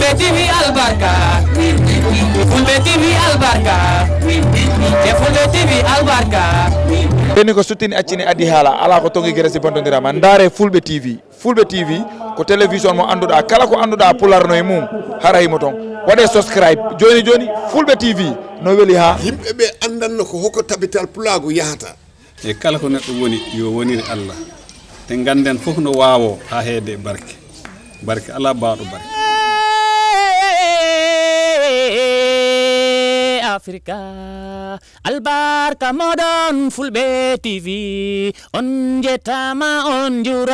Fulbe TV albarka Fulbe TV albarka e Fulbe TV albarka ɓeni ko suttini accini adi haala ala ko tongi guere sibontodirama ndaare Fulbe TV ko télévision mo anduɗa kala ko anduɗa pularno e mum harayimo ton waɗe subscribe joni Fulbe TV no weeli ha yimɓeɓe andanno ko hokko tabital pulaagu yahata e kala ko neɗɗo woni yo woniri Allah te ganden fof no wawo ha heede barke ala baaɗo barke Africa albarka modon Fulbe TV on jetama on juram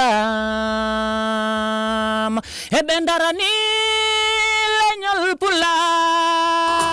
hebe darani leñol pulaaku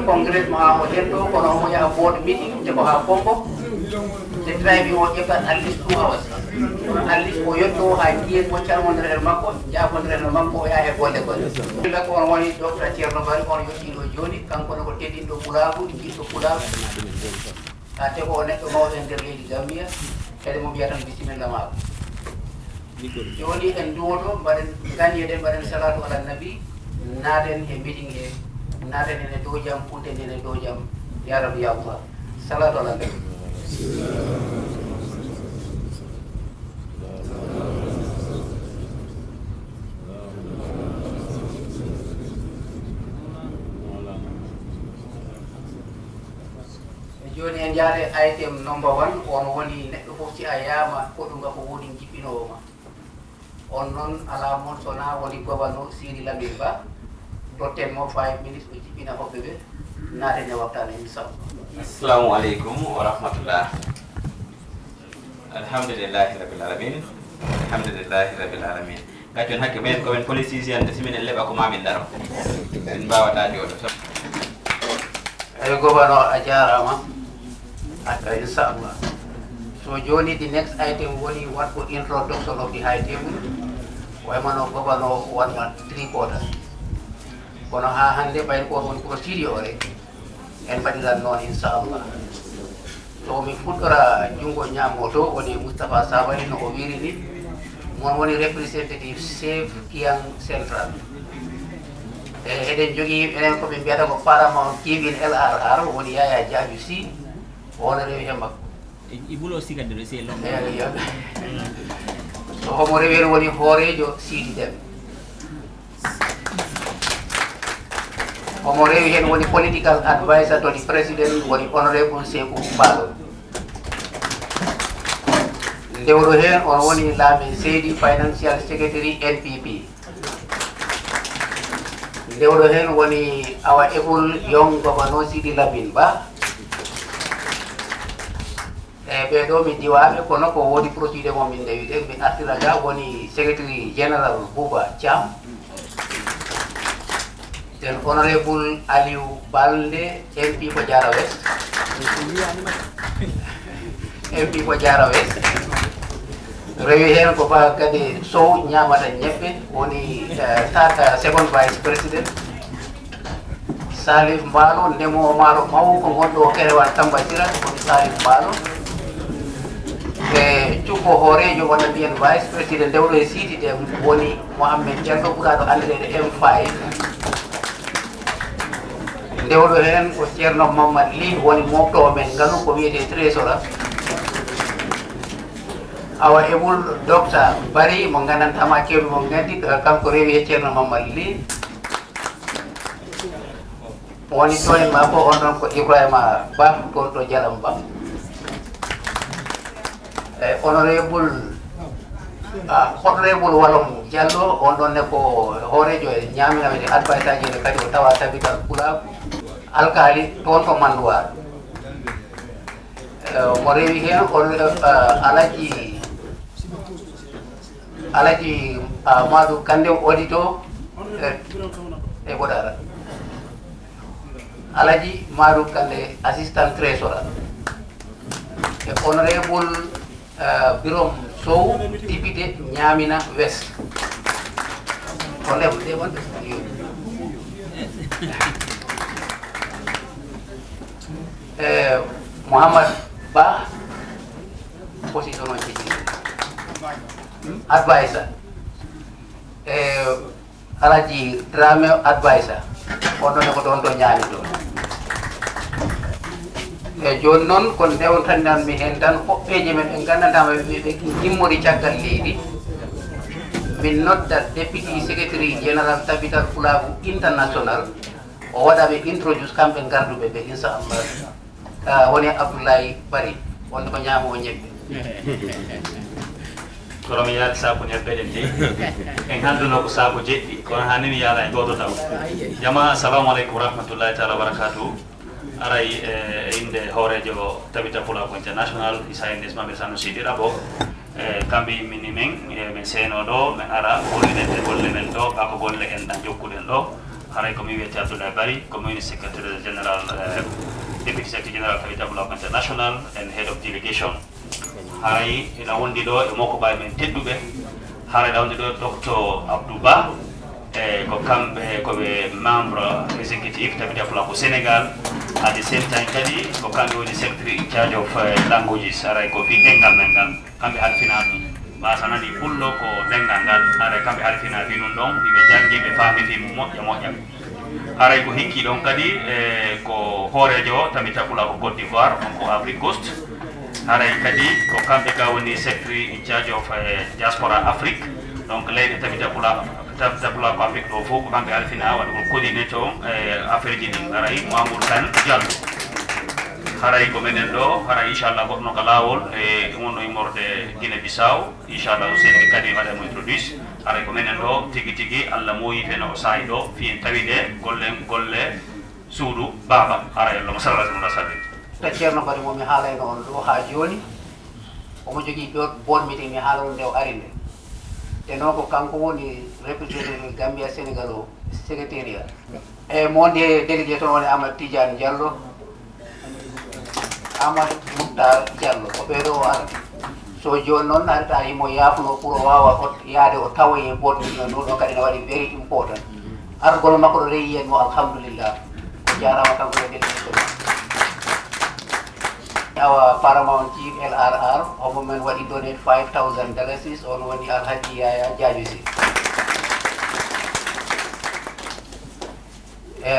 Congress ma o dento kono mo ya board meeting te ko ha pombo the drive o jeba at least 2 hours at least o yotto ha kiye mo charmon der makko ja ko der makko ya e bolle ko la ko woni docteur Thierno Bari on yotti do joni kanko no ko teddi do Fulaaku di to Fulaaku ate ko neɗɗo mawɗo e nder leydi Gambia kadi mo biya tan bisimilla ma joni en duwoto mbaɗen gañeden mbaɗen salatu ala nabi naaden e meeting e naaden ene dow jam punten ene dow jam ya rabbi ya Allah salatu ala nabi joni en jaade item number 1 on woni neɗɗo fof si a yama koɗunga ko woni jippinowo ma on noon ala mon sona woni gouverneur Sidi Lamine Ba dotten mo 5 minutes o jippina hoɓɓe ɓe naaten e waftane inchallah. Assalamu alaikum wa rahmatullah. Alhamdulillahi rabbil alamin. Alhamdulillahi rabbil alamin. Gacon hakke men ko men politicien de siminen leba ko mamin daro. En bawata jodo. Ay gouverneur a jarama. Aka inchallah. So joni the next item woni what for introduction of the high table. Why mano gouverneur one month 3 quarters. Kono ha hande bay ko won procedure en badilan non inchallah. So mi fuddora jungo nyamoto woni Mustafa Sabali no o wiri ni mon woni representative Safe Kiang Central. Eden jogi enen ko be biata ko Paramount Kevin LRR woni Yaya Jaaju si on rewi hemba ibulo siga de se long so homo rewi woni horejo Sidi Dem homo rewi hen woni political advisor to the president woni honorable Sekou Balo ndewro hen on woni Lamin Seydi financial secretary NPP ndewro hen woni our able young governor Sidi Lamine Ba ɓe ɗo mi diwaɓe kono ko woni procédé mo min ndewiten mi artira ga woni secretary general Bouba Thiam then honorable Aliou Balde MP ko Jara West MP ko Jara West rewi hen ko ba kadi Sow ñamata ñebbe woni tata second vice president Salif Mbalo ndemo maaro maw ko gonɗo kerewal Tambasira woni Salif Mbalo e cukko horejo wona mbiyen vice président ndewɗo e Sidi Dem woni Mohamed Diallo ɓuraɗo andirede M5 ndewɗo hen ko Ceerno Mamadou Ly woni moftowo men ngaalu ko wiyete trésora awa ebul docteur Bari mo gandantama kewɓe mo gandi kanko rewi e Ceerno Mamadou Ly woni toyen ma ko on ɗon ko Ibrahima Ba toon to Jalam Ba honorable Walom Diallo on ɗon ne ko horejo e ñaminawede advice aji ne kadi o tawa tabital Fulaaku alkali toon to Manduwar mo rewi hen on alaji Amadou Kande audito e Godara alaji Madou Kande assistant trésorier e honorable Birom Sow député Ñamina West on level they want you Muhammad Ba position on advisor alaji drame advisor on ko don to nyaani do e jon non kon dewon tan nan mi hen tan hobbeje men en gandanta be gimmori caggal leydi min nodda deputy secretary general tabital PULAAKU international o wada be introduce kambe garduɓe ɓe inchallah woni Abdoulaye Bari wonde ko ñaamo o ñebbe kono mi yaali saako ñebbe ɗen de en handuno ko saako jeɗɗi kono hanni mi yaala e ɗoɗo taw jama assalamu aleykum warahmatullahi taala wabarakatuh aray inde hoorejo tabital PULAAKU international isa inde ismaɓe Sanusi ɗiɗaɓo kamɓe yimmini men min seeno ɗo min ara hollidente golle men ɗo ɓako golle en ɗan jokkuɗen ɗo haray komi wiyete Abdoulaye Bari community secretary general deputy secretary general tabital PULAAKU international and head of delegation haray ina wondi ɗo e moko ɓawi men tedduɓe haray ɗa wondi ɗo docteur Abdou Ba ko kamɓe koɓe membre exécutif tabital PULAAKU Sénégal at the same time kadi ko kamɓe woni secretary in charge of languages haray ko fi dengal men ngal kamɓe halfina ɗum masa nani pullo ko dengal ngal haray kamɓe halfina fi ɗum ɗon ɓe jangi ɓe faami fi moƴƴa moƴƴa haray ko hikki ɗon kadi ko hoorejo tabital PULAAKU Côte d'Ivoire on ko Afrique Coast haray kadi ko kamɓe ka woni secretary in charge of diaspora Afrique donc leyɗe tabital PULAAKU Afrique ɗo fof ko kamɓe halfina waɗa ko coordinateur affaire ji ɗin haray Mamoudou Kane Diallo haray ko menen ɗo haray inchallah goɗɗo ko laawol e wonno immorde Guinée Bissau inchallah o seni kadi waɗa mo introduce haray ko menen ɗo tigi tigi Allah mooyi feno o saayi ɗo fiyen tawi ɗe golle suudu baaba haray Allah mo sallallahu sallim to ceerno bari mo mi haalayno on ɗo ha joni omo jogui board meeting mi haala on nde o ari nde te noon ko kanko woni représentative Gambia Sénégal o secrétariat e monde délégué toon woni Amadou Tidiane Diallo Amadou Moukhtar Diallo ko ɓeɗo o ara so joni noon arata himo yaafuno pour o wawa yaade o tawoye board meeting o ɗum ɗon kadi ne waɗi very important argol makko ɗo reyi hen mo alhamdulillah ko jarama kanko e délégué our paramount chief LRR omo men waɗi donate $5,000 on woni Alhaji Yaya Jajusi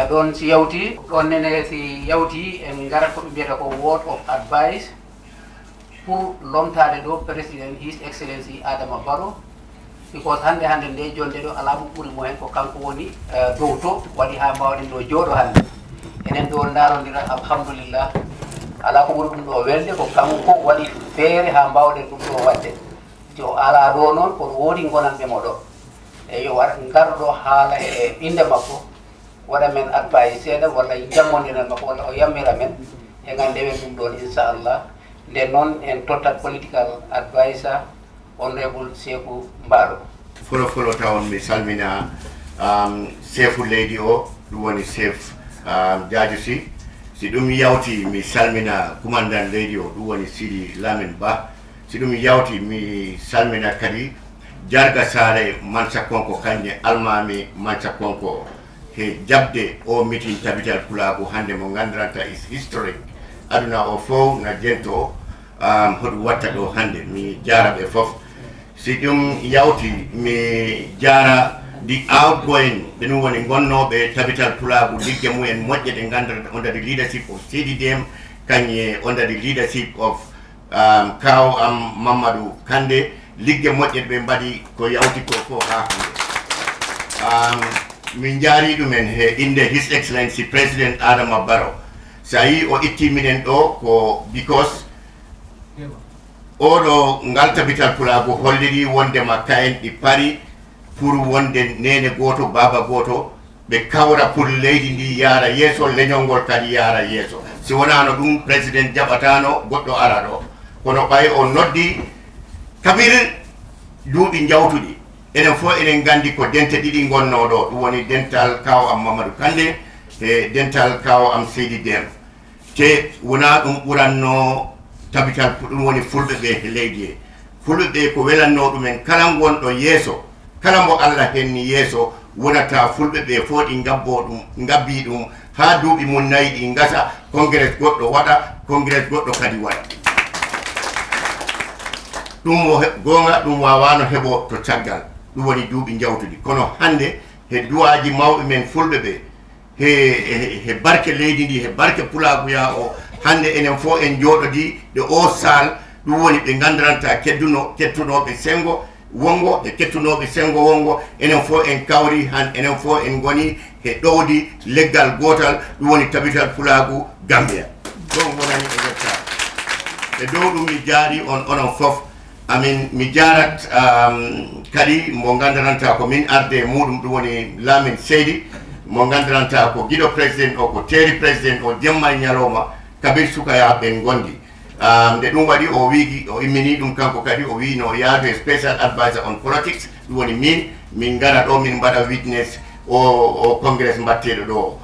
ɗon si yawti ɗon nene si yawti en garat ko ɓe mbiyata ko word of advice pour lomtade ɗo président his excellency Adama Barrow because hande nde jonde ɗo ala mo ɓuuri mo hen ko kanko woni dow to waɗi ha mbawɗen ɗo jooɗo hande enen ɗo darodira alhamdulillah ala ko ɓuri ɗum ɗo welde ko kanko waɗi feere ha mbawɗen ɗum ɗo wadde so ala ɗo noon kono woodi gonanɓe mo ɗo e yo garɗo haala e inde makko waɗa men advice seeɗa walla jammodiral makko walla o yammira men e gandewen ɗum ɗon inchallah nden noon en tottat political advisor honorable Sekou Mbaɗo folo tawon mi salmina sefu leydi o ɗum woni chef Jajusi si ɗum yawti mi salmina commandant leydi o ɗum woni Sidi Lamin Ba si ɗum yawti mi salmina kadi jarga saare Mansa Konko kanje almami Mansa Konko he jabde o meeting tabital PULAAKU hande mo gandiranta is historique aduna o fof na jento hoɗum watta ɗo hande mi jara ɓe fof si ɗum yawti mi jara the outgoing ɓen woni gonnoɓe tabital PULAAKU ligge mumen moƴƴe ɗe gandirata under the leadership of Sidi Dem kanye under the leadership of kaw am Mamadou Kande ligge moƴƴe ɓe mbaɗi ko yawti ko fof ha hande min jaari ɗumen he inde his excellency president Adama Barrow sa yi o itti minen ɗo ko because oɗo ngal tabital PULAAKU holliri wondema kayen ɗi pari pour wonde nene goto baba goto ɓe kawra pour leydi ndi yaara yeeso leñolngol kadi yaara yeeso si wonano ɗum président jaɓatano goɗɗo ara ɗo kono ɓay o noddi kabir duuɓi jawtuɗi enen fof enen gandi ko dente ɗiɗi gonno ɗo ɗum woni dental kaw am Mamadou Kande e dental kaw am Seydi Dem te wona ɗum ɓuranno tabital ɗum woni fulɓe ɓe leydi he fulɓe ɓe ko welanno ɗumen kala gonɗo yeeso kala mo Allah henni yeeso wonata fulɓe ɓe fof ɗi gabbi ɗum ha duuɓi mum nayi ɗi gasa congrès goɗɗo waɗa congrès goɗɗo kadi waɗa ɗum gonga ɗum wawano heɓo to caggal ɗum woni duuɓi jawtuɗi kono hande he duwaji mawɓe men fulɓe ɓe he barke leydi ndi he barke pulaguya o hande enen fof en jooɗodi ɗe o sal ɗum woni ɓe gandananta kettunoɓe sengo wongo e kettunoɓe sengo wongo enen fof en kawri han enen fof en goni he ɗowdi leggal gotal ɗum woni tabital pulagu Gambia ɗon wonani e wetta e dow ɗum mi jaari onon fof amin mi jarat kadi mo gandananta ko min arde muɗum ɗum woni Lamin Seydi mo gandananta ko giɗo président o ko teeri président o jemma ñalowma kabir sukayaɓe gondi nde ɗum waɗi o wiigi o immini ɗum kanko kadi o wi no yaadu e special advisor on politics ɗum woni min gara ɗo min mbaɗa witness o congress mbatteɗo ɗo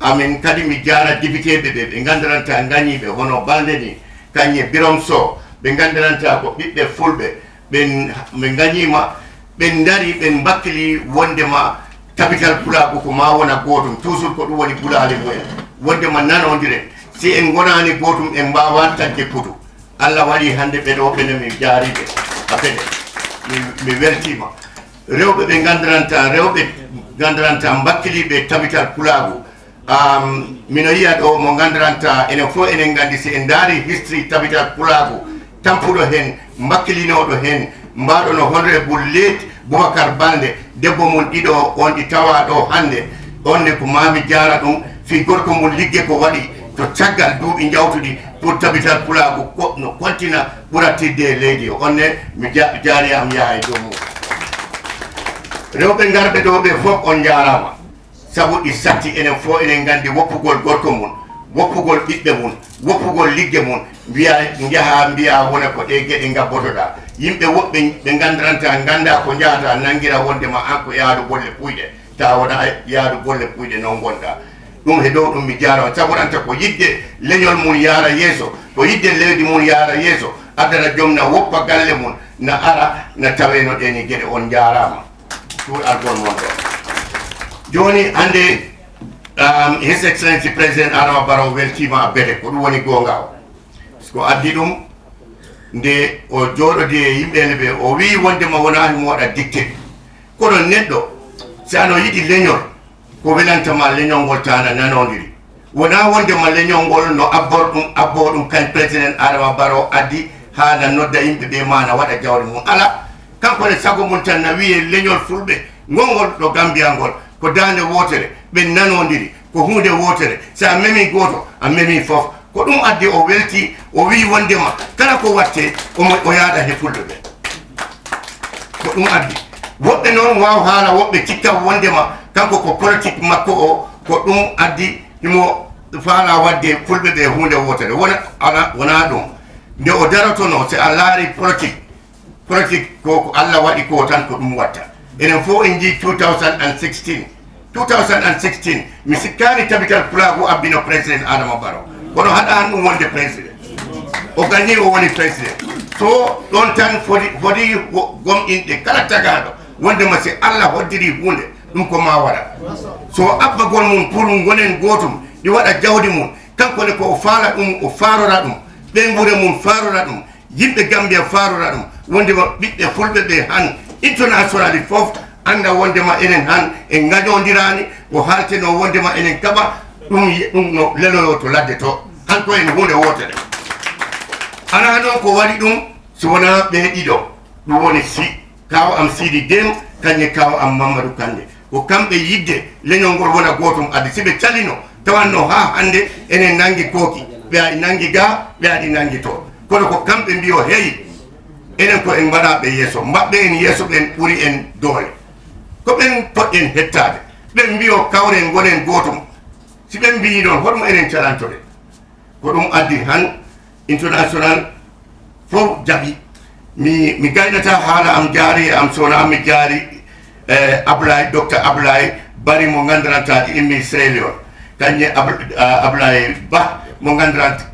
amin kadi mi jara députéɓe ɓe gandananta gañiɓe hono balde ni kañe Birom Sow ɓe gandananta ko ɓiɓɓe fulɓe ɓe gañima ɓe dari ɓe mbakkili wondema capital pulagu ko ma wona gotum toujours ko ɗum woni ɓulali mumen wondema nanodiren si en gonani gotum en mbawa tagge putu Allah waɗi hande ɓeɗo ɓene mi jaariɓe afele mi weltima rewɓe ɓe gandananta mbakkiliɓe tabital pulagu mino yiya ɗo mo gandananta enen fof enen gandi si en daari history tabital pulagu tampuɗo hen mbakkilinoɗo hen mbaɗono honorable late Boubacar Balde debbo mum ɗiɗo on ɗi tawa ɗo hande onne ko mami jara ɗum fi gorko mum ligge ko waɗi to caggal duuɓi jawtuɗi pour tabital pulagu no kontina ɓuratidde leydi o onne mi jaari am yaha e dow mum rewɓe garɓe ɗo ɓe fof on jarama sabu ɗi satti enen fof enen gandi woppugol gorko mum woppugol ɓiɓɓe mum woppugol ligge mum mbiya wona ko ɗe gueɗe gabbotoɗa yimɓe woɓɓe ɓe gandiranta ganda ko jahata nanguira wondema an ko yaadu bolle puyɗe ta wona yaadu bolle puyɗe noon gonɗa ɗum he dow ɗum mi jarama saburanta ko yidde leñol mum yaara yeeso ko yidde leydi mum yaara yeeso addata joom na woppa galle mum na ara na taweno ɗeni gueɗe on jarama pour argol mon ɗo joni hande his excellency président Adama Barrow weltima a bede ko ɗum woni gonga o ko addi ɗum nde o jooɗodi e yimɓene ɓe o wi wondema wona himo waɗa dicté kono neɗɗo si ano yiɗi leñol ko welantama leñol ngol tana nanodiri wona wondema leñol ngol no abbo ɗum kañ président Adama Barrow addi hana nodda yimɓe ɓe mana waɗa jawre mum ala kanko ne sago mum tan na wiye leñol fulɓe ngolngol ɗo Gambia ngol ko dande wotere ɓe nanodiri ko hunde wotere sa memi goto a memi fof ko ɗum addi o welti o wi wondema kala ko watte o yaada he fulɓe ɓe ko ɗum addi woɓɓe noon waw haala woɓɓe cikka wondema kanko ko politique makko o ko ɗum addi himo faala wadde fulɓe ɓe hunde wotere wona ɗum nde o darotono si a laari politique ko Allah waɗi ko tan ko ɗum watta enen fof en jii 2016 mi sikkani tabital pulagu abbino président Adama Barrow kono haɗani ɗum wonde président o gagni o woni président so ɗon tan foti gomɗinɗe kala tagaɗo wondema si Allah hoddiri hunde ɗum ko ma waɗa so abbagol mum pour gonen gotum ɗi waɗa jawdi mum kankone ko o faala ɗum o farora ɗum ɓen ɓuure mum farora ɗum yimɓe Gambia farora ɗum wondema ɓiɓɓe fulɓe ɓe han internationali fof anda wondema enen han en gañodirani ko halteno wondema enen kaɓa ɗum no leloyo to ladde to hanko en hunde wotere ana noon ko waɗi ɗum so wona ɓe ɗiɗo ɗum woni kaw am Sidi Dem kañe kaw am Mamadou Kande ko kamɓe yidde leñol ngol wona gotum addi siɓe calino tawanno ha hande enen nangi kooki ɓe aɗi nangi ga ɓe aɗi nangi to kono ko kamɓe mbiyo heyi enen ko en mbaɗaɓe yeeso mbaɓɓe en yeeso ɓen ɓuuri en doole ko ɓen poɗɗen hettade ɓen mbiyo kawren gonen gotum si ɓen mbiyi ɗon hoɗum enen calantode ko ɗum addi han international fof jaɓi mi gaynata haala am jaari am sona mi jaari Ablaye docteur Ablaye Bari mo gandantaɗi immi Sierra Leone kañe Ablaye Ba mo gandanata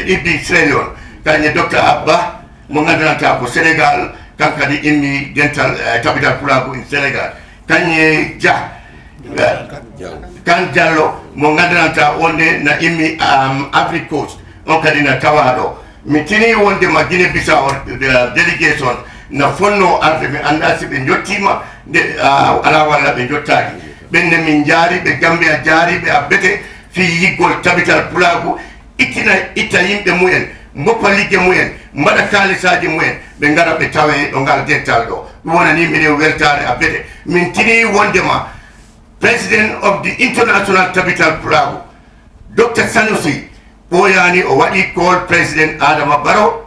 ibbi Sierra Leone kañe docteur Abba mo gandanata ko Sénégal kankadi immi dental tabital pulagu in Sénégal kañe Dia kan Diallo mo gandanata onde na immi Afrique Coast on kadi na tawa ɗo mi tini wonde ma Guinée Bissau délégation na fonno arde mi anda si ɓe jottima nde ala walla ɓe jottaki ɓenne min jaari ɓe Gambia jaari ɓe abbete fi yiggol tabital pulaaku itta yimɓe mumen mboppa ligge mumen mbaɗa kalisaji mumen ɓe gara ɓe tawe ɗo ngal dental ɗo ɗum wonani minen weltare abbete min tini wondema president of the international tabital pulaaku Dr. Sanusi ɓoyani o waɗi call president Adama Barrow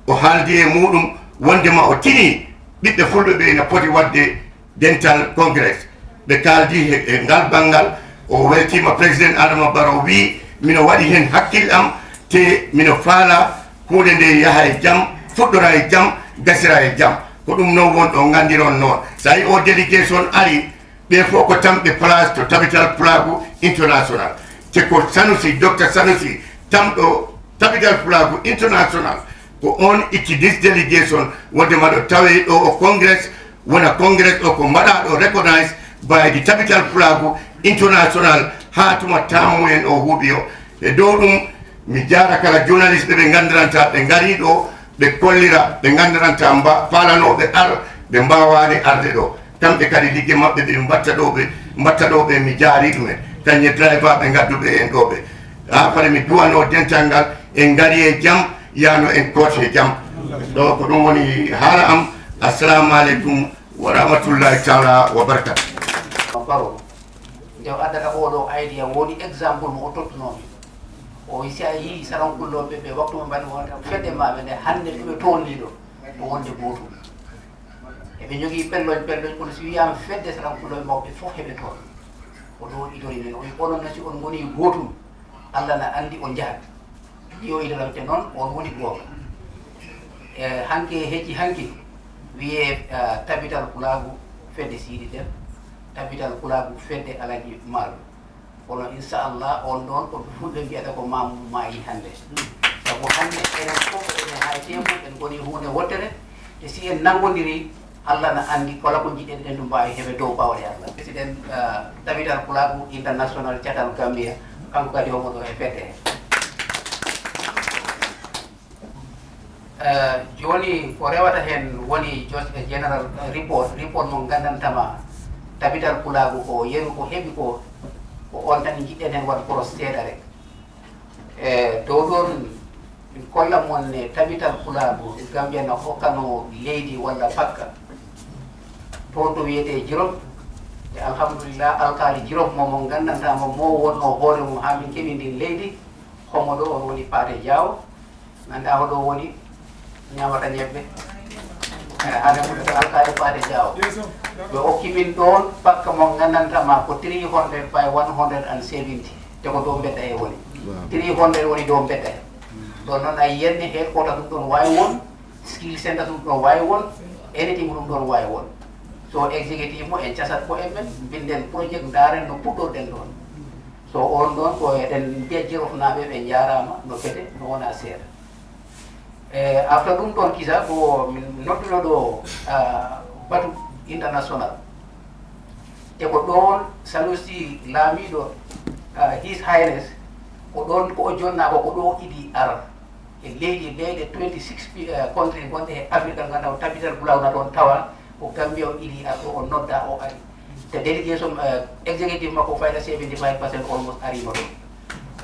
o haaldi e muɗum wondema o tini ɓiɓɓe fulɓe ɓe na poti wadde dental congress ɓe kaldi e ngal banggal o weltima président Adama Barrow wi mino waɗi hen hakkille am te mino faala hunde nde yaha e jaam fuɗɗora e jaam gasira e jaam ko ɗum noon won ɗo gandiron noon sa yi o délégation ari ɓe fof ko tamɓe place to tabital pulaaku international te ko Sanusi Dr. Sanusi tamɗo tabital pulaaku international ko on itti this delegation wondema ɗo tawe ɗo o congress wona congress o ko mbaɗa ɗo recognize by the tabital pulaaku international ha tuma tamumen o huuɓi o e dow ɗum mi jara kala journaliste ɓe gandiranta ɓe gari ɗo ɓe kollira ɓe gandiranta falanoɓe ɓe mbawani arde ɗo kamɓe kadi ligge maɓɓe ɓe mbatta ɗo ɓe mi jaari ɗumen kañe driver ɓe gadduɓe en ɗo ɓe ha pare mi duwano dental ngal en gari e jaam yano en kote e jaam ɗo ko ɗum woni haala am assalamu aleykum wa rahmatullahi taala wa barakatu Barrow nde o addata oɗo idea woni exemple mo o tottunomi o si a yii sarankulloɓe ɓe waktu mo mbaɗi wonde fedde maɓe nde hande ɗuɓe tolniɗo o wonde gotum eɓe jogui pelloñ kono si wiyama fedde sarankulloɓe mawɓe fof heɓe toon o ɗo idori men o wi onon nasi on goni gotum Allah na andi o jahat yo idorante noon on woni gonga hanke hecci hanke wiye tabital pulaaku fedde siidi den tabital pulaaku fedde alaji maalu kono inchallah on ɗon ko fulɓe mbiyata ko mayi hande sabu hande enen fof enen hay temum en goni hunde wottere te si en nangodiri Allah na andi kala ko jiɗen ɗen ɗum mbawi heɓe dow bawɗe Allah président tabital pulaaku international catal Gambia kanko kadi omo ɗo e fedde joni ko rewata hen woni just a general report mo gandantama tabital pulaaku ko yeru ko heeɓi ko on tan jiɗɗen hen waɗa koros seeɗa rek dow ɗon min kolla mon ne tabital pulaaku Gambia no hokkano leydi walla pakka toon to wiyete Jirom e alhamdulillah alkali Jirom mo gandantama mo wonno hoore mum ha min keɓi ndin leydi homo ɗo on woni Paate Diaw ganda hoɗo woni ñamata ñebbe hade mo to alkali Paate Diaw ɓe hokkimin ɗon pakka mo gandantama ko 300 by 170 te ko dow bedda e woni 300 woni dow bedda he ɗon noon ay yenni he kota ɗum ɗon wawi won skill center ɗum ɗon wawi won anything ɗum ɗon wawi won so executive mo en casat ko e men binden project daren no puɗɗorɗen ɗon so on ɗon ko eɗen mbiya jirofnaɓe ɓe jarama no fete no wona seeɗa après ɗum ɗon kisa ko min nodduno ɗo BATU international te ko ɗon Sanusi laamiɗo his highness ko ɗon ko o jonnako ko ɗo iɗi ara e leyɗe 26 country gonɗe e Afrique gandaw tabital pulawna ɗon tawa ko Gambia o iɗi ar ɗo o nodda o ari te délégation exécutif makko fayda 75% almost arino ɗon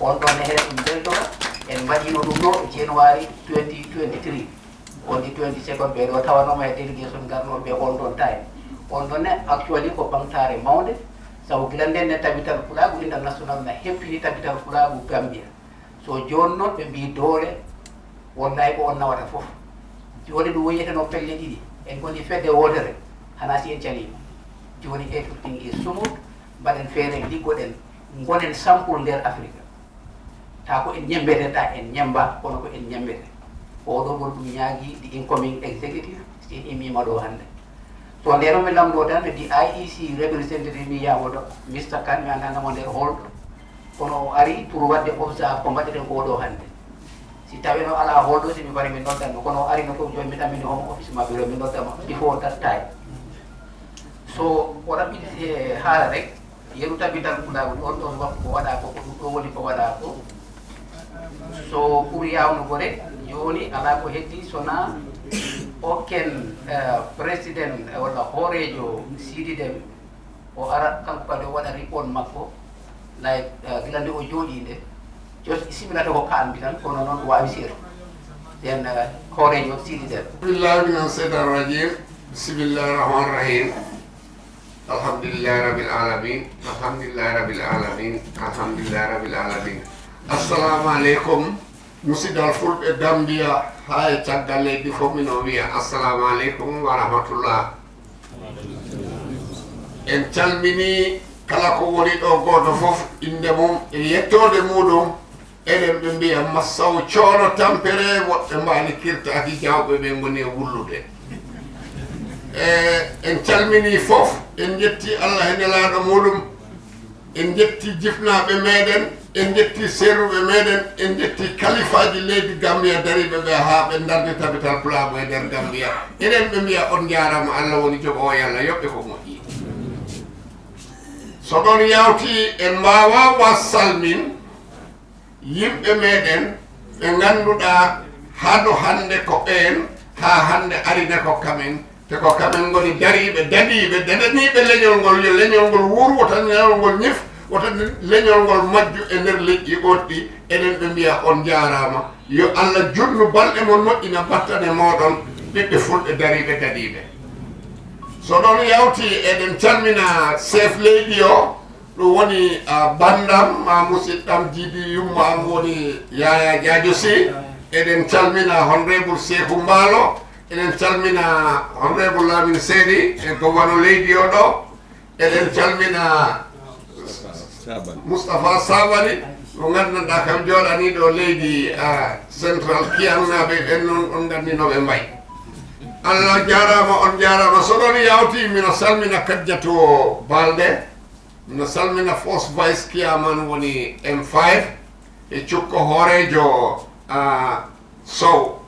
on ɗon ne heɗen ɗum belɗora en mbaɗino ɗum ɗo January 2023 on di 22nd ɓe ɗo tawanoma e délégation garnoɓe on ɗon time on ɗon ne actually ko ɓamtare mawde sabu gila nden ne tabital pulaaku international na heppini tabital pulaaku Gambia so joni noon ɓe mbi doole wallahi ko on nawata foof joni ɗum woyiyeteno pelle ɗiɗi en goni fedde wotere hana si en calima joni everything is smooth mbaɗen feere liggoɗen gonen sample nder Afrique ta ko en ñembeteta en ñemba kono ko en ñembete oɗo gol ɗum ñaagui the incoming executive si immima ɗo hande so ndeno mi lamɗo tan di IEC representative mi yiyamo ɗo Mr. Kane mi andanamo nder holɗo kono o ari pour wadde observe ko mbaɗɗeten ko ɗo hande si tawi no ala holɗo si mi wari mi noddanmo kono o ari no fof joni mi ɗamini home office mabɓe ɗo mi noddama before that time so o ɗaɓɓiti haala rek yeru tabital pulaaku on ɗon waktu ko waɗa ko ɗum ɗo woni ko waɗa ko so pour yawno gore joni ala ko heddi sona oken président walla hoorejo Sidi Deme o ara kanko kadi o waɗa report makko like gilande o jooɗinde just similata ko kalmi tan kono noon wawi seeɗa den hoorejo Sidi Deme billahi min shaitan rajim bismillahi rahmani rahim alhamdulillahi rabbil alamin alhamdulillahi rabbil alamin alhamdulillahi rabbil alamin assalamu aleykum musidal fulɓe Gambia hay caggal leydi fof mino wiya assalamu aleykum wa rahmatullah en calmini kala ko woni ɗo goto fof inde mum e yettode muɗum eɗen ɓe mbiya massaw coono tampere woɓɓe mbani kirtaki jawɓe ɓe goni e wullude en calmini fof en jetti Allah e nelaɗo muɗum en jetti jifnaɓe meɗen en jetti seeruɓe meɗen en jetti kalifaji leydi Gambia dariɓe ɓe ha ɓe darde tabital pulaaku e nder Gambia eɗen ɓe mbiya on jarama Allah woni jogo o yalla yoɓɓe ko moƴƴi so ɗon yawti en mbawa wassalmin yimɓe meɗen ɓe ganduɗa haɗo hande ko ɓen ha hande arine ko kamen te ko kamen goni dariɓe daɗiɓe daɗaniɓe leñol ngol yo leñol ngol wurwo tan leñol ngol ñif woto leñol ngol majju e nder leƴƴi goɗɗi eɗen ɓe mbiya on jarama yo Allah junnu balɗe mon moƴƴina battane moɗon ɓiɓɓe fulɓe dariɓe daɗiɓe so ɗon yawti eɗen calmina chef leydi o ɗum woni bandam ma musidɗam jiidi yumma am woni Yaya Jadio Sy eɗen calmina honorable Sékou Mballo eɗen calmina honorable Lamine Seydi e gowano leydi o ɗo eɗen calmina Moustapha Sabali mo gandanɗa kam jooɗani ɗo leydi central kiyannaɓe en noon on gandi noɓe mbayi Allah jarama on jarama so ɗon yawti mino salmina Kadiatou Balde mino salmina first vice kiyaman woni M5 e cukko hoorejo Sow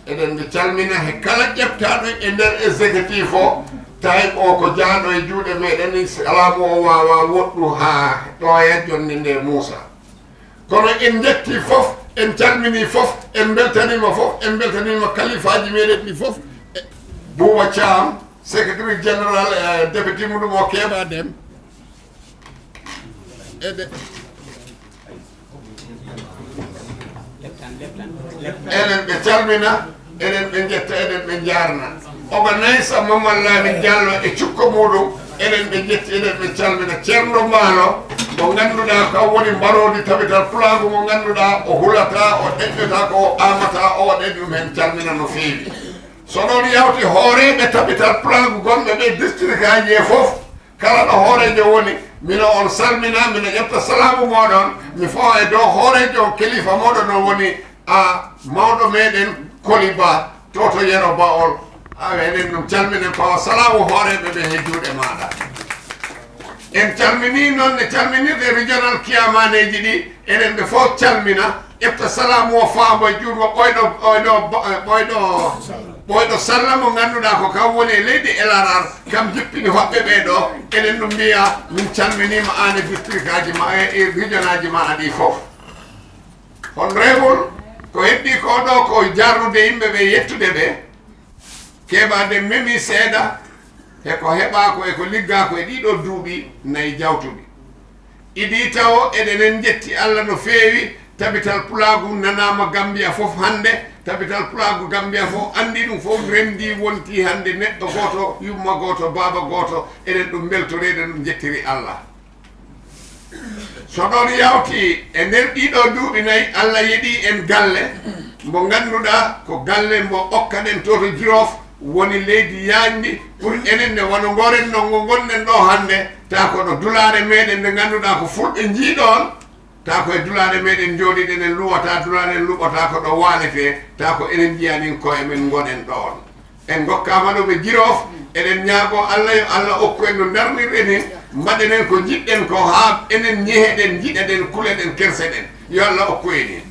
eɗen ɓe calmina he kala ƴeftaɗo e nder exécutif o tawi o ko jaaɗo e juuɗe meɗen ni alamu o wawa woɗɗu ha ɗoya jonde nde Moussa kono en jetti fof en calmini fof en beltanima fof en beltanima kalifaji meɗen ɗi fof Bouba Thiam secrétaire général député muɗum o Kéba Deme eɗen ɓe calmina eɗen ɓe jetta eɗen ɓe jarna ogo Naysa Mamadou Lamine Diallo e cukko muɗum eɗen ɓe jetti eɗen ɓe calmina ceerno Mbaalo mo ganduɗa ka woni mbarodi tabital pulaaku mo ganduɗa o hulata o ɗeɗɗata ko o amata o waɗe ɗum hen calmina no feewi so ɗon yawti hooreɓe tabital pulaaku gonɓe ɓe district aji e fof kala ɗo hoorejo woni mino on salmina mino ƴetta salamu moɗon mi fawa e dow hoorejo on kilifa moɗon o woni mawɗo meɗen Koli Ba toto Yero Bawol eɗen ɗum calminen pawa salamu hooreɓe ɓe he juuɗe maɗa en calmini noon ne calminirɗe regional kiyamaneji ɗi eɗen ɓe fof calmina ƴefta salamu o faamo e juutgo ɓoyɗo Salla mo ganduɗa ko kam woni e leydi Elarar kam jippini hoɓɓe ɓe ɗo eɗen ɗum mbiya min calminima an e district aji ma e region aji ma ɗi fof honorable ko heddi ko ɗo ko jarnude yimɓe ɓe yettude ɓe keɓade memi seeɗa eko heɓako eko liggako e ɗiɗo duuɓi nayi jawtuɗi iɗi taw eɗenen jetti Allah no feewi tabital pulaaku nanama Gambia fof hande tabital pulaaku Gambia fof andi ɗum fof rendi wonti hande neɗɗo goto yumma goto baba goto eɗen ɗum beltore eɗen ɗum jettiri Allah so ɗon yawti e nder ɗiɗo duuɓi nayi Allah yeeɗi en galle mo ganduɗa ko galle mo okkaɗen toto Jirof woni leydi yaajndi pour enen ne wono ngoren no ngo gonɗen ɗo hannde ta ko ɗo dulare meɗen nde ngannduɗaa ko fulɓe njiiɗon ta ko e dulare meɗen jooɗiɗen en luwata dulare en luɓata ko ɗo waalete ta ko enen jiyanin koye men gonen ɗon en gokkama ɗo ɓe Jirof eɗen ñaago Allah yo Allah okku en no darnirɗen mbaɗenen ko jiɗɗen ko haa enen ñeheɗen jiɗeɗen kuleɗen kerseɗen yo Allah okku en hen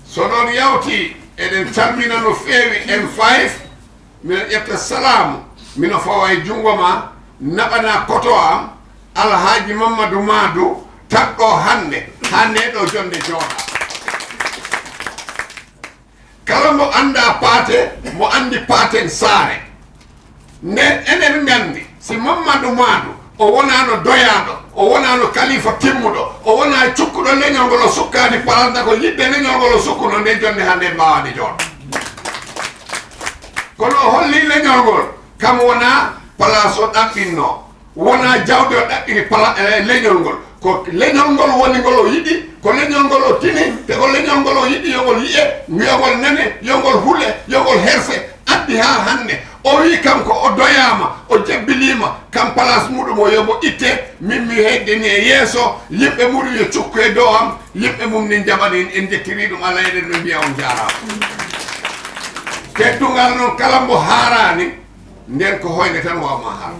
so ɗon yawti eɗen calmina no feewi M5 mino ƴetta salamu mino fawa e junngo ma naɓana koto am Alhaji Mamadou Madou takɗo hande ha neɗo jonde jooɗa kala mo anda paate mo andi paaten saare nden enen gandi si Mamadou Madou o wonano doyaɗo o wonano kalifa timmuɗo o wona cukkuɗo leñol ngol o sukkani palanta ko yidde leñol ngol o sukkuno nde jonde hande mbawani jooɗo kono o holli leñol ngol kam wona place o ɗaɓɓinno wona jawdi o ɗaɓɓiri leñol ngol ko leñol ngol woni ngol o yiɗi ko leñol ngol o tini te ko leñol ngol o yiɗi yogol yiye yogol nene yogol huule yogol herse addi ha hande o wi kam ko o doyama o jebbilima kam place muɗum o yobo itte min mi heddini e yeeso yimɓe muɗum yo cukku e dow am yimɓe mum ni jaɓani en jettiri ɗum Allah eɗen no mbiya on jarama teddugal noon kala mbo haarani nden ko hoyde tan wawma haar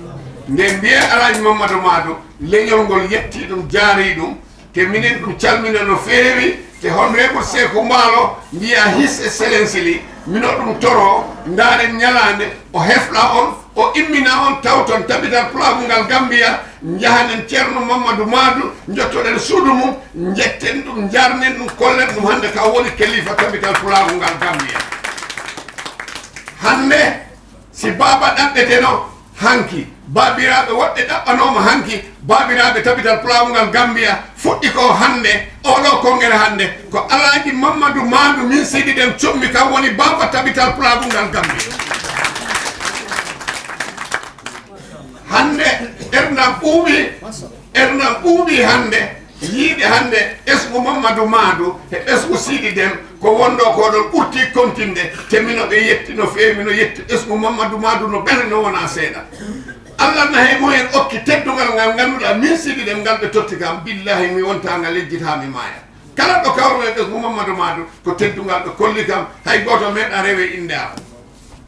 nden mbiya Alaji Mamadou Madou leñol ngol yetti ɗum jaari ɗum te minen ɗum calmina no feewi te honorable Sékou Mballo mbiya his excellence li mino ɗum toro ndaren ñalande o hefla on o immina on taw ton tabital PULAAKU ngal Gambia jahanen ceerno Mamadou Madou jottoɗen suudu mum jetten ɗum jarnen ɗum kollen ɗum hande ka woni kalifa tabital PULAAKU ngal Gambia hande si baba ɗaɓɓeteno hanki babiraɓe woɗɗe ɗaɓɓanoma hanki babiraɓe tabital PULAAKU ngal Gambia fuɗɗi ko hande oɗo kongere hande ko Alaji Mamadou Madou min siɗi ɗen cummi kam woni baba tabital PULAAKU ngal Gambia hande ernam ɓuuɓi hande yiide hande esgu Mamadou Madou e esgu siɗi den ko wondo ko ɗon ɓurti kontinde te mino ɓe yetti no feewi mino yetti esgu Mamadou Madou no ɓere no wona seeɗa Allah nahe mumen okki teddugal ngal ganduɗa min siɗi ɗen ngal ɓe totti kam billahi mi wontanga lejjita mi maaya kala ɗo kawruno e esgu Mamadou Madou ko teddugal ɓe kolli kam hay goto meeɗa rewe inde am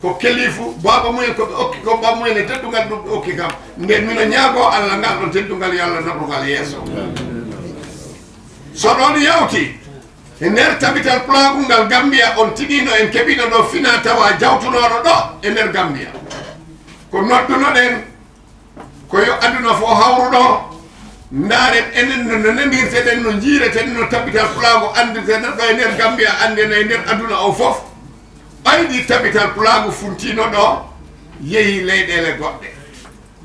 ko kelifu baba mumen koɓe okki ko baba mumen e teddugal ɗum ɓe okki kam nden mino ñaago Allah ngal ɗon teddugal yo Allah naɓrugal yeeso so ɗon yawti e nder tabital PULAAKU ngal Gambia on tiɗino en keɓino ɗo fina tawa jawtunoɗo ɗo e nder Gambia ko noddunoɗen koyo aduna fo hawruɗo ndaren enen no nandirteɗen no jiireten no tabital PULAAKU andirteɗen ɗo e nder Gambia andeno e nder aduna o foof ɓaydi tabital PULAAKU funtino ɗo yeehi leyɗele goɗɗe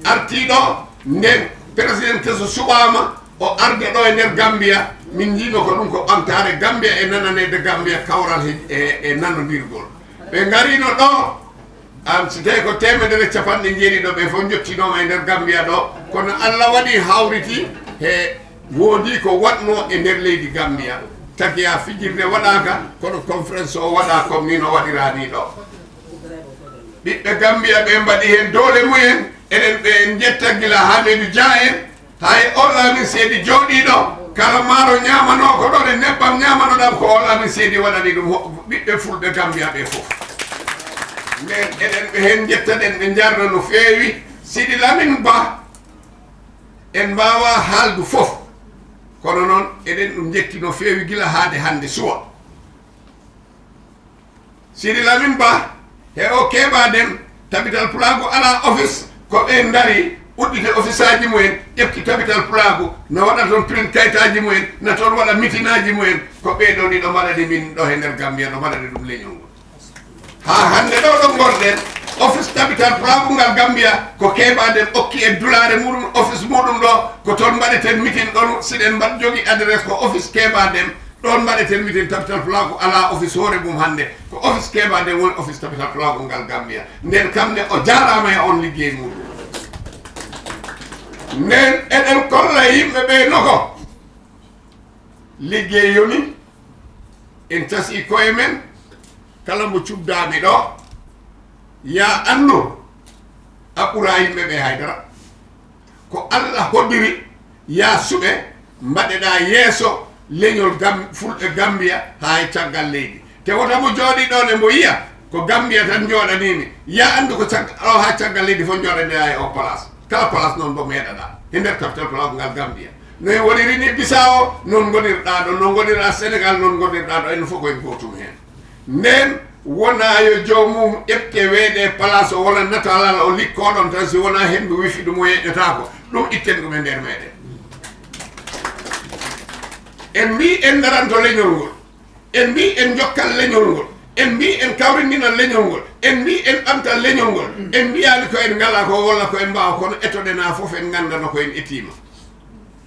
artiɗo nden présidente so suɓama o arde ɗo e nder Gambia min jiino ko ɗum ko ɓamtare Gambia e nananede Gambia kawral e nanodirgol ɓe garino ɗo si tawi ko temedere capanɗe jeeɗiɗo ɓe fof jottinoma e nder Gambia ɗo kono Allah waɗi hawriti e woodi ko waɗno e nder leydi Gambia tagiya fijirde waɗaka kono conférence o waɗa comme ni no waɗirani ɗo ɓiɓɓe Gambia ɓe mbaɗi hen doole mumen eɗen ɓe jetta gila Hamidou Dia en hay o laamin seedi jooɗiɗo kala maaro ñamano ko ɗon e nebbam ñamanoɗam ko o laamin seedi waɗani ɗum ɓiɓɓe Fulɓe Gambia ɓe fof nden eɗen ɓe hen jettaɗen ɓe jarno no feewi Sidi Lamine Ba en mbawa haaldu fof kono noon eɗen ɗum jetti no feewi gila haade hande suwa Sidi Lamine Ba he o keɓaden tabital PULAAKU ala office ko ɓe dari uddite office aji mumen ƴefti tabital PULAAKU no waɗa toon print kayitaji mumen no toon waɗa meeting aji mumen ko ɓeɗo ni ɗo mbaɗani min ɗo e nder Gambia ɗo mbaɗani ɗum leñol ngol ha hande ɗo ɗo gonɗen office tabital PULAAKU ngal Gambia ko keɓaden okki e dulare muɗum office muɗum ɗo ko toon mbaɗeten meeting ɗon siɗen mbaɗ jogui adresse ko office keɓaden ɗon mbaɗeten meeting tabital PULAAKU ala office hoore mum hande ko office keɓaden woni office tabital PULAAKU ngal Gambia nden kamne o jarama e on liggey muɗum nden eɗen kolla yimɓe ɓe noko liggey yoni en tasi koye men kala mo cubdaɓe ɗo ya andu a ɓuura yimɓe ɓe haydara ko Allah hoɗiri ya suɓe mbaɗeɗa yeeso leñol Fulɓe Gambia ha e caggal leydi te wota mo jooɗi ɗo ne mbo yiya ko Gambia tan jooɗanimi ya andu ko o ha caggal leydi fof jooɗanea e o place kala place noon bo meeɗaɗa e nder tabital PULAAKU ngal Gambia no en woniri ni Bissau noon gonirɗa ɗo no gonirɗa Sénégal noon gonirɗa ɗo en fof koyen gotum hen nden wona yo jomum ƴefte weeɗe place o wona natalal o likkoɗon tan si wona hendu wifi ɗum o yeƴƴata ko ɗum itten ɗum e nder meɗen en mbi en daranto leñol ngol en mbi en jokkal leñol ngol en mbi en kawrindina leñol ngol en mbi en ɓamta leñol ngol en mbiyali ko en ngala ko walla ko en mbawa kono etoɗena fof en gandano ko en etima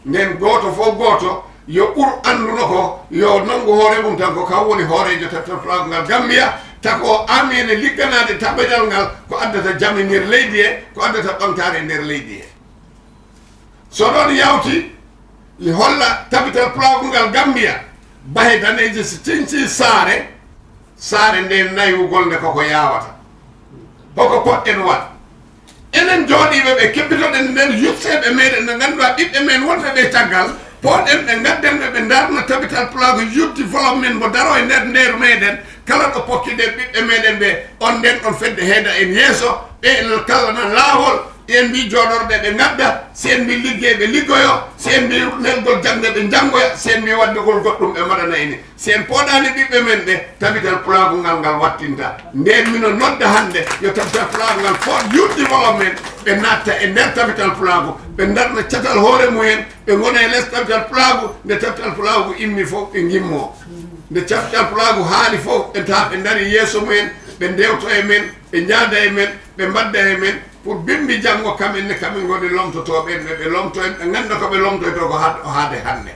nden goto fof goto yo ɓur anduno ko yo nangu hoore mum tan ko kaw woni hoorejo tattotolago ngal Gambia tako amene ligganade taɓeɗal ngal ko addata jaam e nder leydi he ko addata ɓamtare e nder leydi he so ɗon yawti li holla tabital pulagu ngal Gambia bahe daneje so tinci saare nde naywugol nde koko yawata hoko poɗɗen wat enen jooɗiɓe ɓe kebbitoɗen nden yutseɓe meɗen ɓe ganduɗa ɓiɓɓe men wonta ɓe caggal poɗen ɓe gaddenɓe ɓe darna tabital pulagu youth development mo daro e nder meɗen kala ɗo pokkiɗen ɓiɓɓe meɗen ɓe on nden ɗon fedde heeda en yeeso ɓe en kallana laawol en mbi jooɗorɓe ɓe gadda si en mbi liggey ɓe liggoyo si en mbi nelgol jangde ɓe janggoya si en mbi waddugol goɗɗum ɓe mbaɗana ene si en poɗani ɓiɓɓe men ɓe tabital pulagu ngal wattinta nden mino nodda hande yo tabital pulagu ngal fot youth development ɓe natta e nder tabital pulagu ɓe darna catal hoore mumen ɓe gona e less tabital pulagu nde tabital pulagu immi fof ɓe gimmo nde tabital pulagu haali fof ɓe tawa ɓe daari yeeso mumen ɓe ndewto e men ɓe jaada e men ɓe mbadda e men pour bimbi janggo kamen ne kamen goni lomtotoɓe ɓe lomto en ɓe ganda koɓe lomtoyto ko haade hande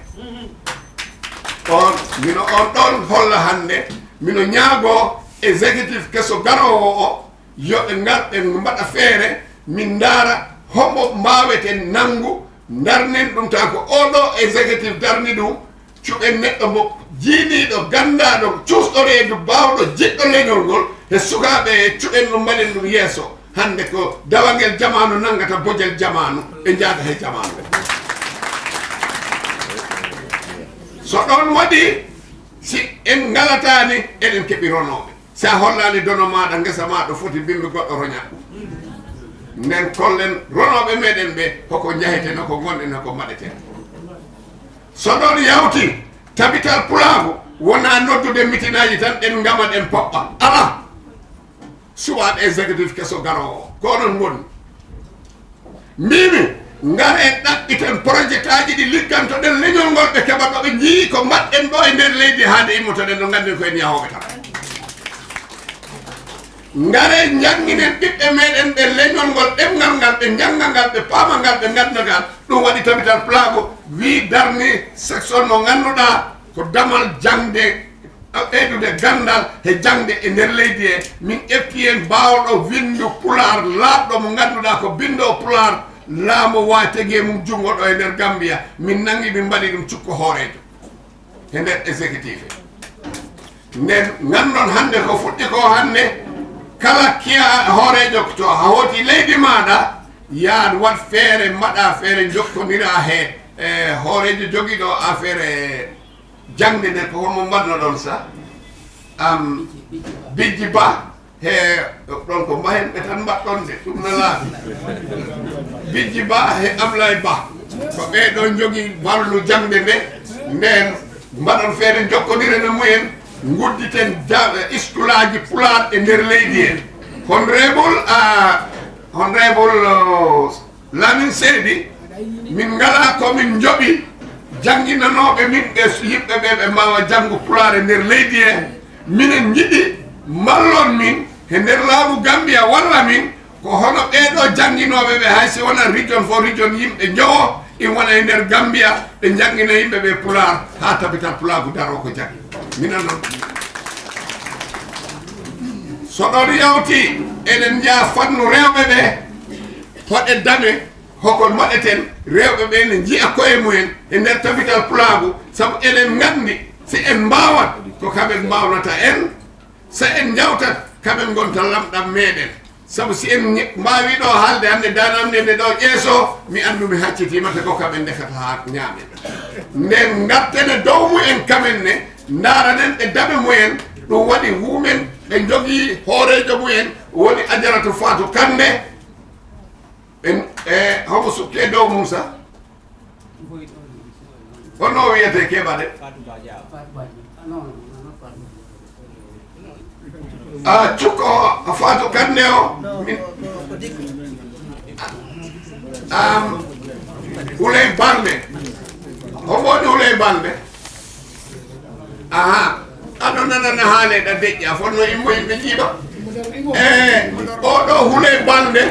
on mino on ɗon holla hande mino ñaago exécutif keso garowo o yoɓe ngar ɓe mbaɗa feere min daara homo mbaweten nangu darnen ɗum ta ko oɗo exécutif darni ɗum cuɓen neɗɗo mo jiiniɗo gandaɗo cusɗo reedu bawɗo jiɗɗo leñol ngol e sukaɓe cuɓen ɗum mbaɗen ɗum yeeso hande ko dawangel jamanu nangata bojel jamanu ɓe jaada he jamanu so ɗon waɗi si en ngalatani eɗen keeɓi ronoɓe sa hollani dono maɗa gesa maɗa foti bimbi goɗɗo roña nden kollen ronoɓe meɗen ɓe hoko jaheten hoko gonɗen hoko mbaɗeten so ɗon yawti tabital pulagu wona noddude mitinaji tan ɗen gama ɗen poɓɓa ala suwaɓe exécutif keso garowo ko onon goni mbimi ngare ɗaɓɓiten projet aji ɗi liggantoɗen leñol ngol ɓe keɓa ɗo ɓe jii ko mbaɗɗen ɗo e nder leydi hande immotoɗen ɗo gandin koyen yahoɓe tan ngare jangguinen ɓiɓɓe meɗen ɓe leñol ngol ɗemgal ngal ɓe jangga ngal ɓe paama ngal ɓe gandagal ɗum waɗi tabital pulagu wi darni section mo ganduɗa ko damal jangde ɓeydude gandal e jangde e nder leydi he min ƴetti en bawɗo windu pular laaɓɗo mo ganduɗa ko bindo pular laamo wawi tegi mum jungo ɗo e nder Gambia min nangi min mbaɗi ɗum cukko hoorejo e nder exécutif nden gandon hande ko fuɗɗi ko hande kala kiya hoorejo to a hooti leydi maɗa yaad wat feere mbaɗa feere jokkodira he hoorejo joguiɗo affaire jangde nde ko homo mbaɗno ɗon sa bijji ba he ɗon ko mbahen ɓe tan mbaɗɗon de ɗum no laaɓi bijji ba he Ablaye Ba ko ɓeɗon jogui wallu jangde nde nden mbaɗon feere jokkodire no mumen gudditen iskulaji pular e nder leydi he honorable Lamin Seydi min ngala komin joɓi jangguinanoɓe min ɓe yimɓe ɓe ɓe mbawa janggo pulaar e nder leydi he minen jiɗi mallon min e nder laamu Gambia walla min ko hono ɓeɗo jangguinoɓe ɓe hay si wona region fo region yimɓe jowo in wona e nder Gambia ɓe jangguina yimɓe ɓe pulaar ha tabital pulagu daro ko jaggi minan noon so ɗon yawti eɗen jaa fannu rewɓe ɓe hoɗe dame hoko waɗeten rewɓe ɓe ne jiya koye mumen e nder tabital pulagu saabu eɗen gandi si en mbawat ko kaɓen mbawnata en so en jawtat kaɓen gonta lamɗam meɗen saabu si en mbawi ɗo haalde hande danamde nde ɗo ƴeeso mi andu mi haccitimata ko kaɓen defata ha ñaamen nden gartene dow mumen kamen ne daranen ɗe daɓe mumen ɗum waɗi wumen ɓe jogui hoorejo mumen woni Ajaratu Fatou Kande homo sukke dow mum sa hono wiyete keɓade cukko Fatou Kande o min Huley Balde homo woni Huley Balde aha ano nana haale da deƴƴa fonno immo yimɓe jiiɗo oɗo huule balde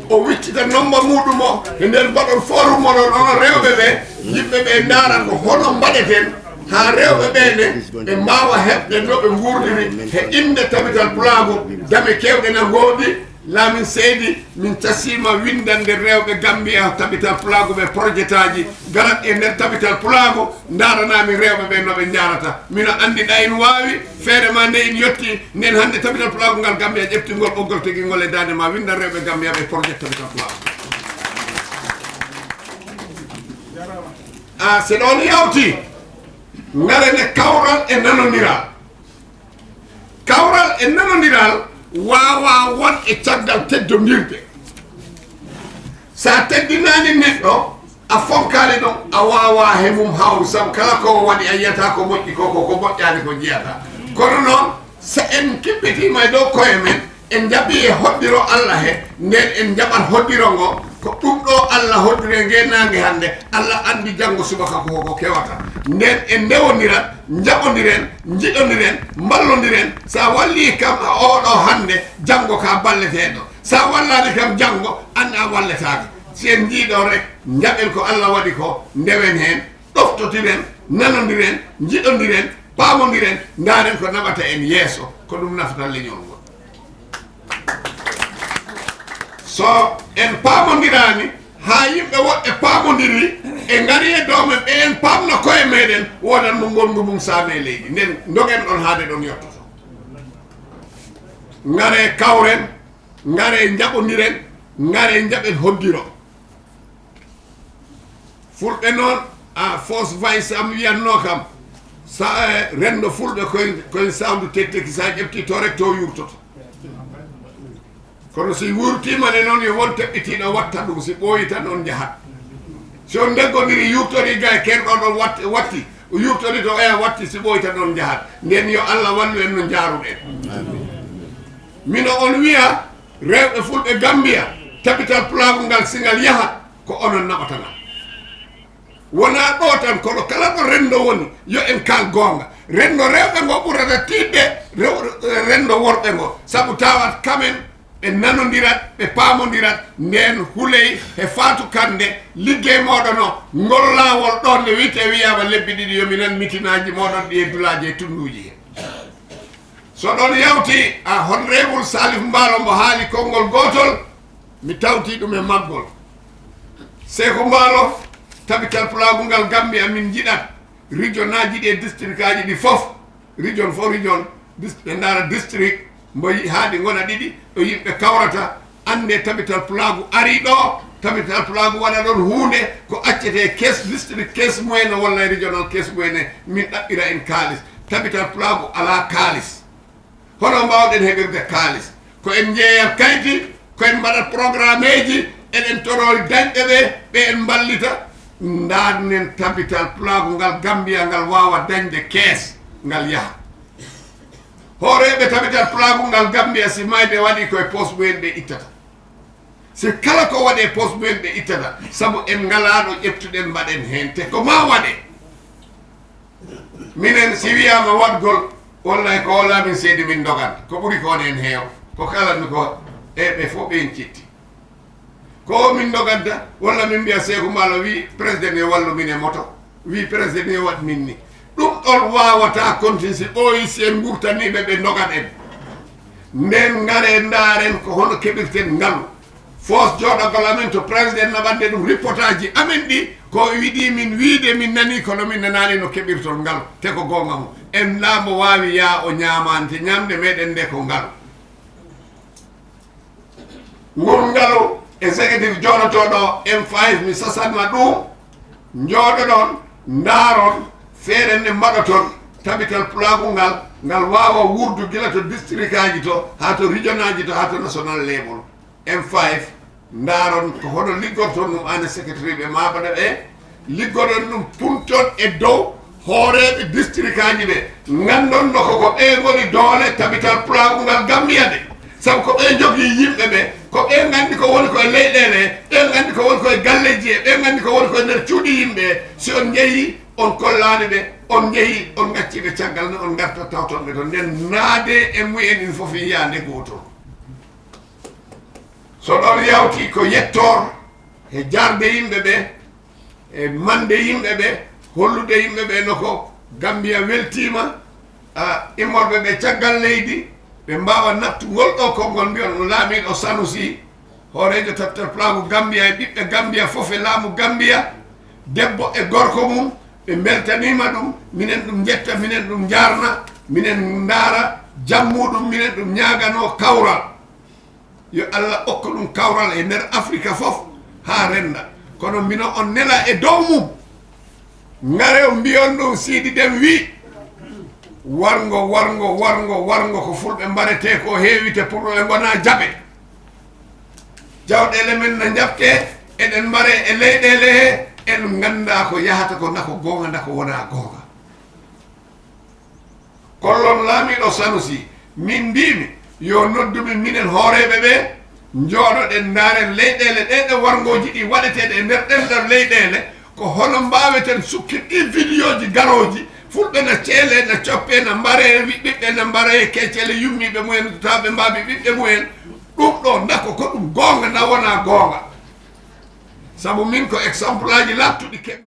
o wiccita nomba muɗum o e nder baɗol forum moɗon ono rewɓe ɓe yimɓe ɓe ndaara ko hono mbaɗeten ha rewɓe ɓeene ɓe mbawa heɓde no ɓe gurdiri he inde tabital pulaagu dame kewɗe na goodi laamin seydi min tasima windande rewɓe Gambia tabital pulaagu ɓe projet aji garat e nder tabital pulaagu ndaranami rewɓe ɓe no ɓe jarata mino andi ɗa in wawi feere ma nde in yetti nden hande tabital pulaagu ngal Gambia ƴeftingol ɓoggol teguingol e dande ma winda rewɓe Gambia ɓe projet tabital pulaagu so ɗon yawti ngarene kawral e nanodiral kawral e nanodiral wawa won e caggal teddodirde sa teddinani neɗɗo a fonkani ɗum a wawa he mum hawru saabu kala ko waɗi a yiyata ko moƴƴi ko moƴƴani ko jiyata kono noon so en kiɓɓitima e dow koye men en jaɓi e hoɗɗiro Allah he nden en jaɓat hoɗɗiro ngo ko ɗum ɗo Allah hoddire ngenangue hande Allah andi janggo subaka ko kewata nden en ndewodirat jaɓodiren jiɗodiren ballodiren sa walli kam oɗo hande janggo ka balleteɗo sa wallani kam janggo anda walletake si en jiiɗo rek jaɓen ko Allah waɗi ko ndewen hen ɗoftotiren nanodiren jiɗodiren pamodiren daren ko naɓata en yeeso ko ɗum nafata leñol ngol so en paamodirani ha yimɓe woɗɗe paamodiri e ngari e dowme ɓe en pamno koye meɗen wodan mo ngolngu mum saame leydi nden dogen ɗon haade ɗon yettoto ngare kawren ngare jaɓodiren ngare jaɓen hoddiro fulɓe noon a fos vice am wiyanno kam sa rendo fulɓe koyen sawdu tetteki sa ƴefti to rek to yurtoto kono si wurtimane noon yo won teɓɓitiɗo watta ɗum si ɓooyi tan on jahat so ndeggodiri yurtori ga kerɗo ɗon watti yurtori to watti si ɓooyi tan on jahat nden yo Allah wallu en no jaaruɗen mino on wiya rewɓe fulɓe Gambia tabital pulaagu ngal singal yahat ko onon naɓatangal wona ɗo tan kono kala ɗo rendo woni yo en kal gonga rendo rewɓe ngo ɓurata tiɗɗe rendo worɓe ngo saabu tawat kamen ɓe nanodirat ɓe paamodirat nden huley e Fatou Kande liggey moɗon o ngol lawol ɗon nde wiyte wiyama lebbi ɗiɗi yomi nan mitinaji moɗon ɗi e dulaji e tunduji he so ɗon yawti a honorable Salif Mballo mbo haali konngol gotol mi tawti ɗum e maggol Seko Mballo tabital pulaagu ngal Gambia min jiɗat region aji ɗi e district aji ɗi fof region fo region ɓe ndara district mbo haadi gona ɗiɗi ɗo yimɓe kawrata ande tabital pulaagu ari ɗo tabital pulaagu waɗa ɗon hunde ko accete caisse district caisse moyenne walla regional caisse moyenne min ɗaɓɓira en kaalis tabital pulaagu ala kaalis hono mbawɗen heɓirde kaalis ko en jeeyat kayti ko en mbaɗat programme eji eɗen torori dañɓe ɓe en mballita darnen tabital pulaagu ngal Gambia ngal wawa dañde caisse ngal yaha horeɓe tabital pulaagu ngal Gambia si mayde waɗi koye poste mumen ɓe ittata si kala ko waɗe poste mumen ɓe ittata saabu en ngalaɗo ƴeftuɗen mbaɗen hen te ko ma waɗe minen si wiyama waɗgol wallay ko wolamin seedi min doganta ko ɓuuri ko on hen heew ko kalatmi ko ɓe fof ɓen cetti ko min doganta walla min mbiya Seko Mballo wi président e wallu min e moto wi président e wat min ni ɗum ɗon wawata continue si ɓooyi si en gurtaniɓe ɓe dogan en nden ngare ndaren ko hono keɓirten ngalu fos joɗogol amen to président naɓande ɗum reportage ji amen ɗi ko wiɗi min wiide min nani kono min nanani no keɓirtol ngalu te ko gonga mum en laambo wawi ya o ñamante ñamde meɗen nde ko ngalu ngol ngalu exécutif joɗotoɗo M5 mi sasanma ɗum jooɗo ɗon ndaaron feere nde mbaɗoton tabital pulaagu ngal wawa wurdu gila to district aji to ha to region aji to ha to national level M5 ndaaron ko hono liggorton ɗum ane secrétaire ɓe mabaɗa ɓe liggoɗon ɗum punton e dow hooreɓe district aji ɓe gandonno koko ɓe goni doole tabital pulaagu ngal Gambia de sabu ko ɓe jogii yimɓe ɓe ko ɓe gandi ko woni koye leyɗele ɓe gandi ko woni koye galleji e ɓe gandi ko woni koye nder cuuɗi yimɓe si on jeeyi on kollani ɓe on jeehi on gacciɓe caggal no on garta tawtonɓe toon nden naade e muyen in fof yiyande goto so ɗon yawti ko yettor e jarde yimɓe ɓe e mande yimɓe ɓe hollude yimɓe ɓe noko Gambia weltima immorɓe ɓe caggal leydi ɓe mbawa nattugol ɗo konngol mbiyon no laamiɗo Sanusi hoorejo taftere PULAAKU Gambia e ɓiɓɓe Gambia fof e laamu Gambia debbo e gorko mum ɓe beltanima ɗum minen ɗum jetta minen ɗum jarna minen ndaara jammuɗum minen ɗum ñagano kawral yo Allah okka ɗum kawral e nder Afrique fof ha renda kono mbino on nela e dow mum ngare o mbiyon ɗum Sidi Dem wi wargo ko fulɓe mbarete ko heewite pour ɓe gona jaɓe jawɗele men no jabte eɗen mbare e leyɗele he en ganda ko yahata ko nako gonga ndako wona gonga kollon laamiɗo Sanusi min mbimi yo noddumi minen hooreɓe ɓe jooɗoɗen ndaaren leyɗele ɗeɗe wargoji ɗi waɗeteɗe e nder ɗenɗon leyɗele ko hono mbaweten sukkirɗi vidéo ji garoji fulɓe na ceele na coppe na mbare ɓiɓɓe na mbare keccele yummiɓe mumen taɓe mbaɓe ɓiɓɓe mumen ɗum ɗo ndako ko ɗum gonga na wona gonga sabu min ko exemple aji lattuɗi